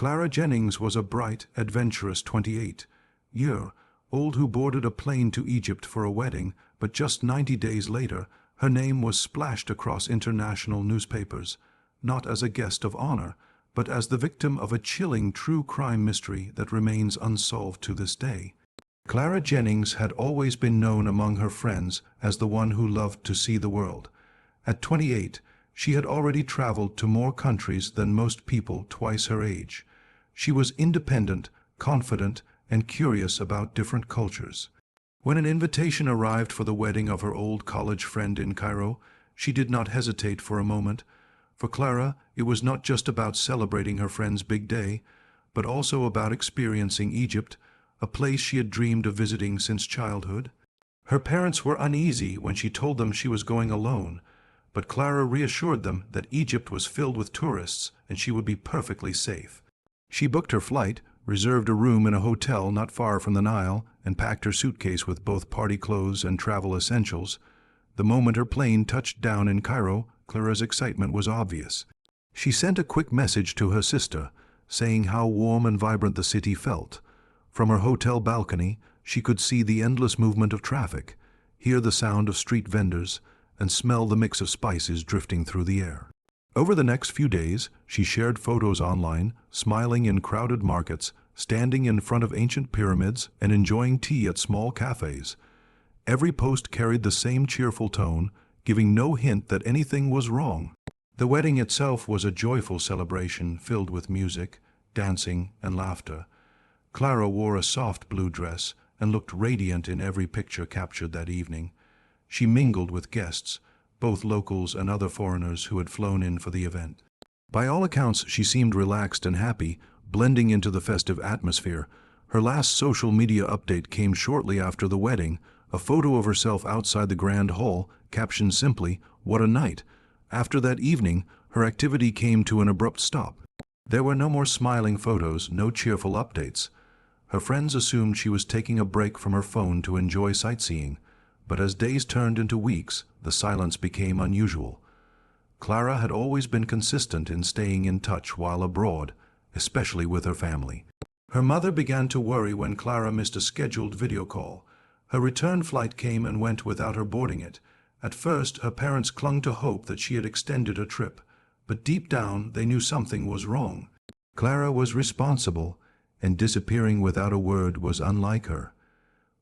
Clara Jennings was a bright, adventurous 28-year-old who boarded a plane to Egypt for a wedding, but just 90 days later, her name was splashed across international newspapers, not as a guest of honor, but as the victim of a chilling true crime mystery that remains unsolved to this day. Clara Jennings had always been known among her friends as the one who loved to see the world. At 28, she had already traveled to more countries than most people twice her age. She was independent, confident, and curious about different cultures. When an invitation arrived for the wedding of her old college friend in Cairo, she did not hesitate for a moment. For Clara, it was not just about celebrating her friend's big day, but also about experiencing Egypt, a place she had dreamed of visiting since childhood. Her parents were uneasy when she told them she was going alone, but Clara reassured them that Egypt was filled with tourists and she would be perfectly safe. She booked her flight, reserved a room in a hotel not far from the Nile, and packed her suitcase with both party clothes and travel essentials. The moment her plane touched down in Cairo, Clara's excitement was obvious. She sent a quick message to her sister, saying how warm and vibrant the city felt. From her hotel balcony, she could see the endless movement of traffic, hear the sound of street vendors, and smell the mix of spices drifting through the air. Over the next few days, she shared photos online, smiling in crowded markets, standing in front of ancient pyramids, and enjoying tea at small cafes. Every post carried the same cheerful tone, giving no hint that anything was wrong. The wedding itself was a joyful celebration filled with music, dancing, and laughter. Clara wore a soft blue dress and looked radiant in every picture captured that evening. She mingled with guests, both locals and other foreigners who had flown in for the event. By all accounts, she seemed relaxed and happy, blending into the festive atmosphere. Her last social media update came shortly after the wedding, a photo of herself outside the grand hall, captioned simply, "What a night." After that evening, her activity came to an abrupt stop. There were no more smiling photos, no cheerful updates. Her friends assumed she was taking a break from her phone to enjoy sightseeing, but as days turned into weeks, the silence became unusual. Clara had always been consistent in staying in touch while abroad, especially with her family. Her mother began to worry when Clara missed a scheduled video call. Her return flight came and went without her boarding it. At first, her parents clung to hope that she had extended her trip, but deep down they knew something was wrong. Clara was responsible, and disappearing without a word was unlike her.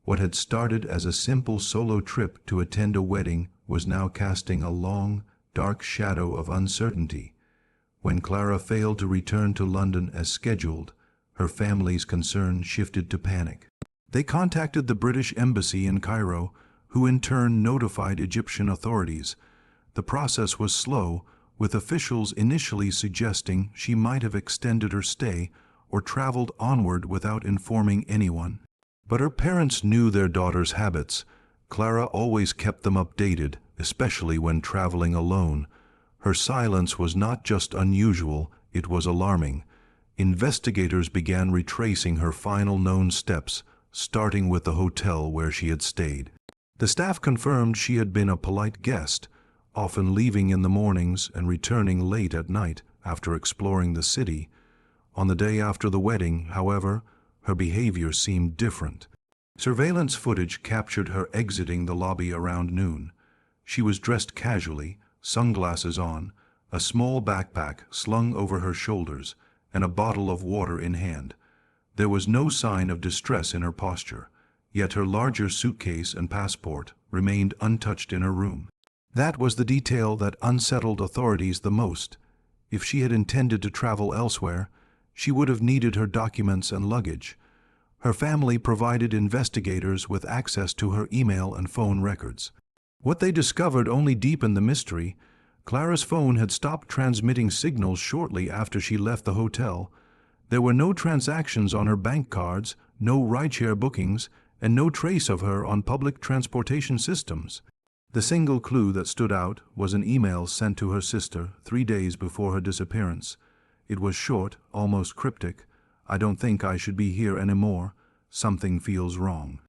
What had started as a simple solo trip to attend a wedding was now casting a long, dark shadow of uncertainty. When Clara failed to return to London as scheduled, her family's concern shifted to panic. They contacted the British Embassy in Cairo, who in turn notified Egyptian authorities. The process was slow, with officials initially suggesting she might have extended her stay or traveled onward without informing anyone. But her parents knew their daughter's habits. Clara always kept them updated, especially when traveling alone. Her silence was not just unusual, it was alarming. Investigators began retracing her final known steps, starting with the hotel where she had stayed. The staff confirmed she had been a polite guest, often leaving in the mornings and returning late at night after exploring the city. On the day after the wedding, however, her behavior seemed different. Surveillance footage captured her exiting the lobby around noon. She was dressed casually, sunglasses on, a small backpack slung over her shoulders, and a bottle of water in hand. There was no sign of distress in her posture, yet her larger suitcase and passport remained untouched in her room. That was the detail that unsettled authorities the most. If she had intended to travel elsewhere, she would have needed her documents and luggage. Her family provided investigators with access to her email and phone records. What they discovered only deepened the mystery. Clara's phone had stopped transmitting signals shortly after she left the hotel. There were no transactions on her bank cards, no rideshare bookings, and no trace of her on public transportation systems. The single clue that stood out was an email sent to her sister 3 days before her disappearance. It was short, almost cryptic. "I don't think I should be here anymore. Something feels wrong."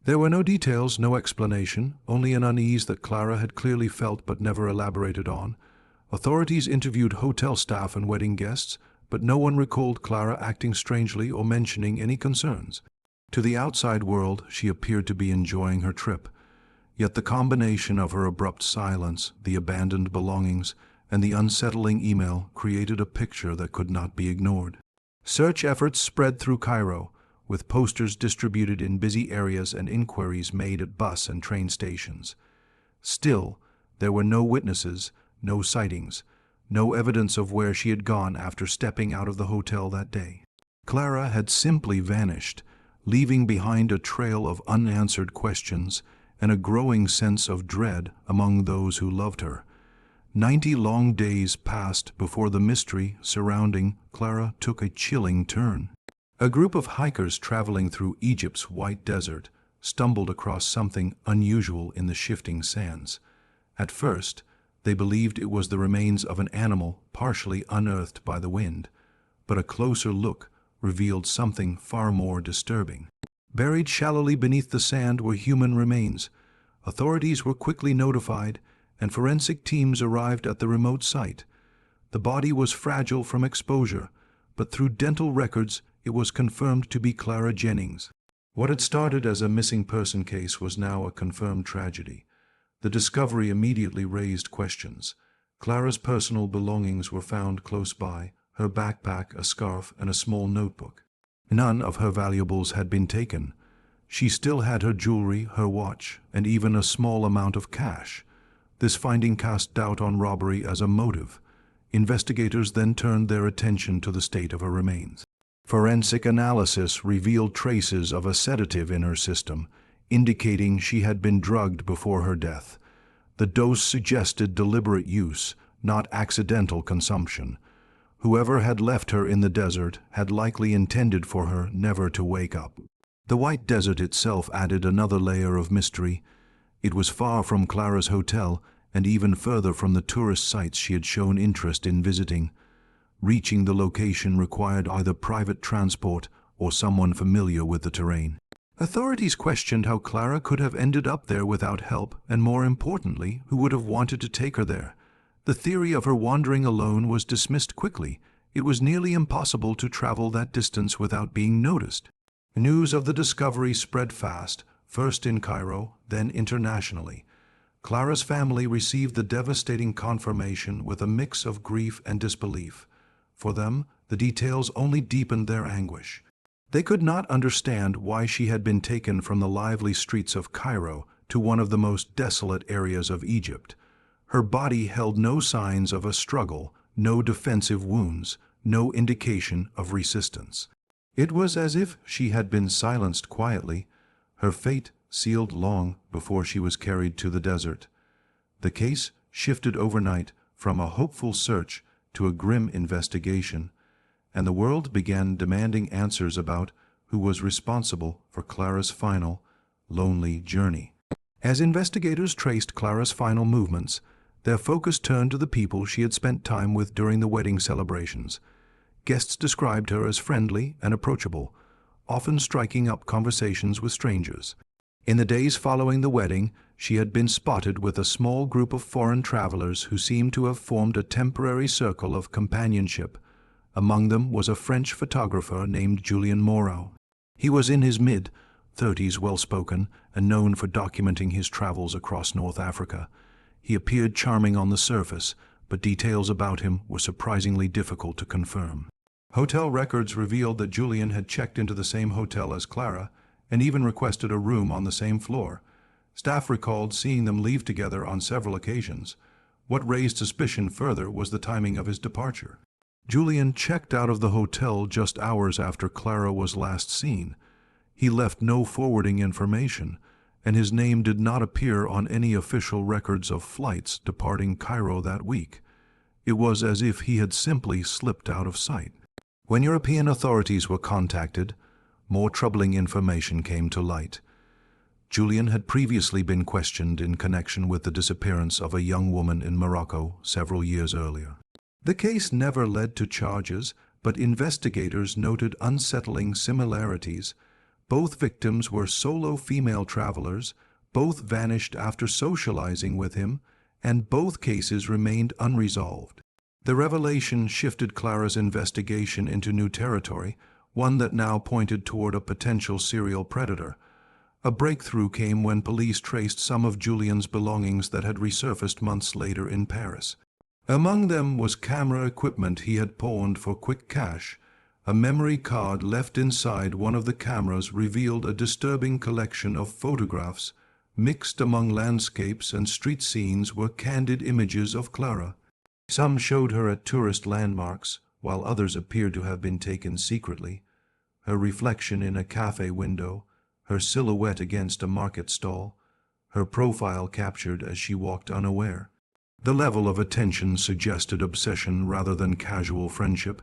There were no details, no explanation, only an unease that Clara had clearly felt but never elaborated on. Authorities interviewed hotel staff and wedding guests, but no one recalled Clara acting strangely or mentioning any concerns. To the outside world, she appeared to be enjoying her trip. Yet the combination of her abrupt silence, the abandoned belongings, and the unsettling email created a picture that could not be ignored. Search efforts spread through Cairo, with posters distributed in busy areas and inquiries made at bus and train stations. Still, there were no witnesses, no sightings, no evidence of where she had gone after stepping out of the hotel that day. Clara had simply vanished, leaving behind a trail of unanswered questions and a growing sense of dread among those who loved her. 90 long days passed before the mystery surrounding Clara took a chilling turn. A group of hikers traveling through Egypt's white desert stumbled across something unusual in the shifting sands. At first, they believed it was the remains of an animal partially unearthed by the wind, but a closer look revealed something far more disturbing. Buried shallowly beneath the sand were human remains. Authorities were quickly notified, and forensic teams arrived at the remote site. The body was fragile from exposure, but through dental records it was confirmed to be Clara Jennings. What had started as a missing person case was now a confirmed tragedy. The discovery immediately raised questions. Clara's personal belongings were found close by, her backpack, a scarf, and a small notebook. None of her valuables had been taken. She still had her jewelry, her watch, and even a small amount of cash. This finding cast doubt on robbery as a motive. Investigators then turned their attention to the state of her remains. Forensic analysis revealed traces of a sedative in her system, indicating she had been drugged before her death. The dose suggested deliberate use, not accidental consumption. Whoever had left her in the desert had likely intended for her never to wake up. The white desert itself added another layer of mystery. It was far from Clara's hotel and even further from the tourist sites she had shown interest in visiting. Reaching the location required either private transport or someone familiar with the terrain. Authorities questioned how Clara could have ended up there without help, and more importantly, who would have wanted to take her there. The theory of her wandering alone was dismissed quickly. It was nearly impossible to travel that distance without being noticed. News of the discovery spread fast, first in Cairo, then internationally. Clara's family received the devastating confirmation with a mix of grief and disbelief. For them, the details only deepened their anguish. They could not understand why she had been taken from the lively streets of Cairo to one of the most desolate areas of Egypt. Her body held no signs of a struggle, no defensive wounds, no indication of resistance. It was as if she had been silenced quietly, her fate sealed long before she was carried to the desert. The case shifted overnight from a hopeful search to a grim investigation, and the world began demanding answers about who was responsible for Clara's final, lonely journey. As investigators traced Clara's final movements, their focus turned to the people she had spent time with during the wedding celebrations. Guests described her as friendly and approachable, often striking up conversations with strangers. In the days following the wedding, she had been spotted with a small group of foreign travelers who seemed to have formed a temporary circle of companionship. Among them was a French photographer named Julien Moreau. He was in his mid-30s, well-spoken, and known for documenting his travels across North Africa. He appeared charming on the surface, but details about him were surprisingly difficult to confirm. Hotel records revealed that Julien had checked into the same hotel as Clara, and even requested a room on the same floor. Staff recalled seeing them leave together on several occasions. What raised suspicion further was the timing of his departure. Julien checked out of the hotel just hours after Clara was last seen. He left no forwarding information, and his name did not appear on any official records of flights departing Cairo that week. It was as if he had simply slipped out of sight. When European authorities were contacted, more troubling information came to light. Julien had previously been questioned in connection with the disappearance of a young woman in Morocco several years earlier. The case never led to charges, but investigators noted unsettling similarities. Both victims were solo female travelers, both vanished after socializing with him, and both cases remained unresolved. The revelation shifted Clara's investigation into new territory, one that now pointed toward a potential serial predator. A breakthrough came when police traced some of Julian's belongings that had resurfaced months later in Paris. Among them was camera equipment he had pawned for quick cash. A memory card left inside one of the cameras revealed a disturbing collection of photographs. Mixed among landscapes and street scenes were candid images of Clara. Some showed her at tourist landmarks, while others appeared to have been taken secretly. Her reflection in a cafe window, her silhouette against a market stall, her profile captured as she walked unaware. The level of attention suggested obsession rather than casual friendship.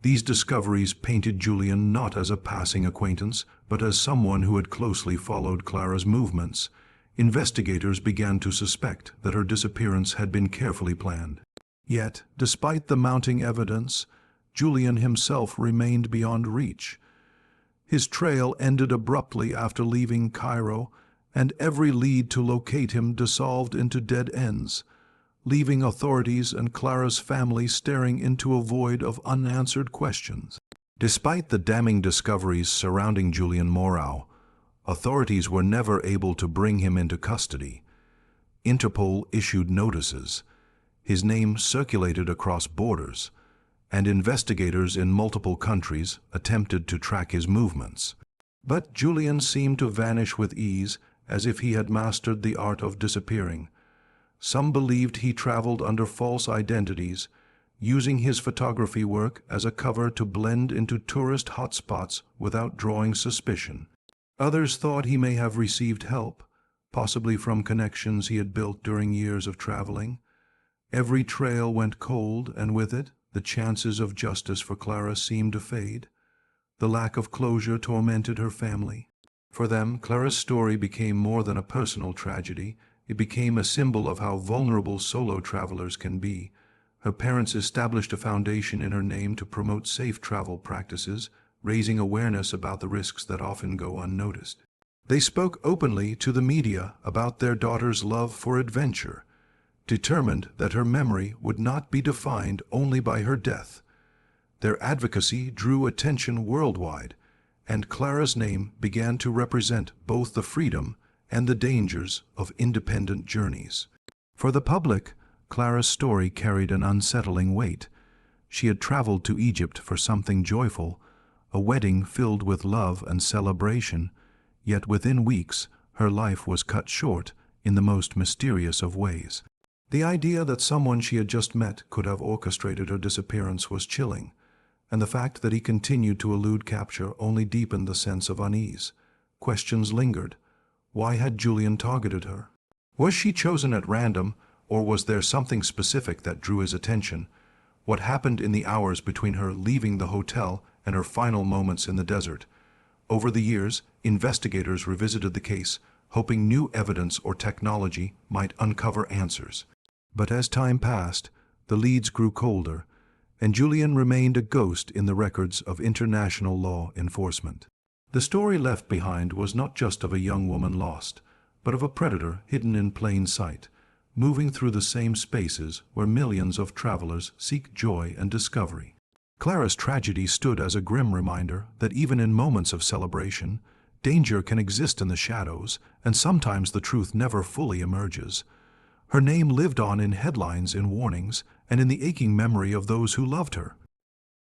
These discoveries painted Julian not as a passing acquaintance, but as someone who had closely followed Clara's movements. Investigators began to suspect that her disappearance had been carefully planned. Yet, despite the mounting evidence, Julian himself remained beyond reach. His trail ended abruptly after leaving Cairo, and every lead to locate him dissolved into dead ends, leaving authorities and Clara's family staring into a void of unanswered questions. Despite the damning discoveries surrounding Julian Moreau, authorities were never able to bring him into custody. Interpol issued notices. His name circulated across borders, and investigators in multiple countries attempted to track his movements. But Julian seemed to vanish with ease, as if he had mastered the art of disappearing. Some believed he traveled under false identities, using his photography work as a cover to blend into tourist hotspots without drawing suspicion. Others thought he may have received help, possibly from connections he had built during years of traveling. Every trail went cold, and with it, the chances of justice for Clara seemed to fade. The lack of closure tormented her family. For them, Clara's story became more than a personal tragedy. It became a symbol of how vulnerable solo travelers can be. Her parents established a foundation in her name to promote safe travel practices, raising awareness about the risks that often go unnoticed. They spoke openly to the media about their daughter's love for adventure, determined that her memory would not be defined only by her death. Their advocacy drew attention worldwide, and Clara's name began to represent both the freedom and the dangers of independent journeys. For the public, Clara's story carried an unsettling weight. She had traveled to Egypt for something joyful, a wedding filled with love and celebration, yet within weeks her life was cut short in the most mysterious of ways. The idea that someone she had just met could have orchestrated her disappearance was chilling, and the fact that he continued to elude capture only deepened the sense of unease. Questions lingered. Why had Julian targeted her? Was she chosen at random, or was there something specific that drew his attention? What happened in the hours between her leaving the hotel and her final moments in the desert? Over the years, investigators revisited the case, hoping new evidence or technology might uncover answers. But as time passed, the leads grew colder, and Julian remained a ghost in the records of international law enforcement. The story left behind was not just of a young woman lost, but of a predator hidden in plain sight, moving through the same spaces where millions of travelers seek joy and discovery. Clara's tragedy stood as a grim reminder that even in moments of celebration, danger can exist in the shadows, and sometimes the truth never fully emerges. Her name lived on in headlines and warnings, and in the aching memory of those who loved her.